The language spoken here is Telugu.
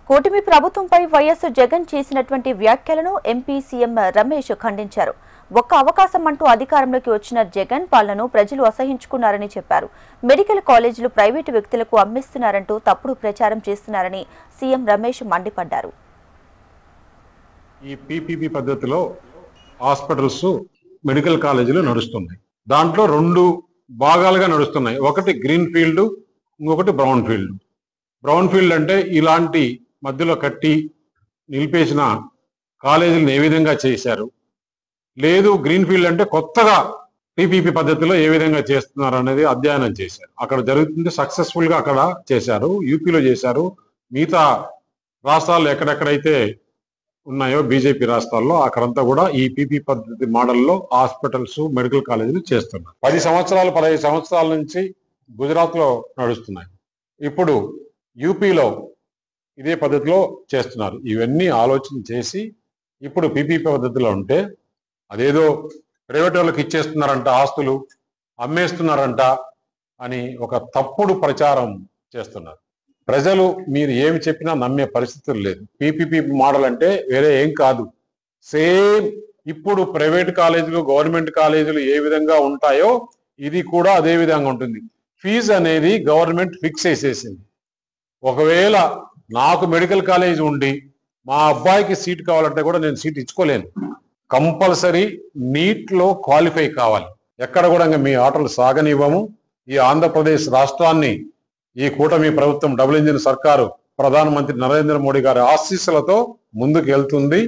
కూటమి ప్రభుత్వంపై వైఎస్ జగన్ చేసినటువంటి వ్యాఖ్యలను ఎంపీ సీఎం రమేష్ ఖండించారు. ఒక్క అవకాశం అంటూ అధికారంలోకి వచ్చిన జగన్ పాలనను ప్రజలు అసహించుకున్నారని చెప్పారు. మెడికల్ కాలేజీలు ప్రైవేటు వ్యక్తులకు అమ్మిస్తున్నారంటూ తప్పుడు ప్రచారం చేస్తున్నారని సీఎం రమేష్ మండిపడ్డారు. ఈ పీపీపీ పద్ధతిలో హాస్పిటల్స్ మెడికల్ కాలేజీలు నడుస్తున్నాయి. దాంట్లో రెండు భాగాలుగా నడుస్తున్నాయి. ఒకటి గ్రీన్ ఫీల్డ్, ఇంకొకటి బ్రౌన్ ఫీల్డ్. బ్రౌన్ ఫీల్డ్ అంటే ఇలాంటి మధ్యలో కట్టి నిలిపేసిన కాలేజీలను ఏ విధంగా చేశారు, లేదు గ్రీన్ ఫీల్డ్ అంటే కొత్తగా పీపీపీ పద్ధతిలో ఏ విధంగా చేస్తున్నారు అనేది అధ్యయనం చేశారు. అక్కడ జరుగుతుంది, సక్సెస్ఫుల్ గా అక్కడ చేశారు, యూపీలో చేశారు. మిగతా రాష్ట్రాల్లో ఎక్కడెక్కడైతే ఉన్నాయో బీజేపీ రాష్ట్రాల్లో అక్కడంతా కూడా ఈ పీపీ పద్ధతి మోడల్లో హాస్పిటల్స్ మెడికల్ కాలేజీలు చేస్తున్నారు. 15 సంవత్సరాల నుంచి గుజరాత్ లో నడుస్తున్నాయి. ఇప్పుడు యూపీలో ఇదే పద్ధతిలో చేస్తున్నారు. ఇవన్నీ ఆలోచన చేసి ఇప్పుడు పీపీపీ పద్ధతిలో ఉంటే అదేదో ప్రైవేట్ వాళ్ళకి ఇచ్చేస్తున్నారంట, ఆస్తులు అమ్మేస్తున్నారంట అని ఒక తప్పుడు ప్రచారం చేస్తున్నారు. ప్రజలు మీరు ఏమి చెప్పినా నమ్మే పరిస్థితులు లేదు. పీపీపీ మోడల్ అంటే వేరే ఏం కాదు, సేమ్ ఇప్పుడు ప్రైవేట్ కాలేజీలు గవర్నమెంట్ కాలేజీలు ఏ విధంగా ఉంటాయో ఇది కూడా అదే విధంగా ఉంటుంది. ఫీజు అనేది గవర్నమెంట్ ఫిక్స్ చేసేసింది. ఒకవేళ నాకు మెడికల్ కాలేజ్ ఉండి మా అబ్బాయికి సీట్ కావాలంటే కూడా నేను సీట్ ఇచ్చుకోలేను. కంపల్సరీ నీట్లో క్వాలిఫై కావాలి. ఎక్కడ కూడా మీ ఆటలు సాగనివ్వము. ఈ ఆంధ్రప్రదేశ్ రాష్ట్రాన్ని ఈ కూటమి ప్రభుత్వం డబుల్ ఇంజిన్ సర్కారు ప్రధానమంత్రి నరేంద్ర మోడీ గారి ఆశీస్సులతో ముందుకు వెళ్తుంది.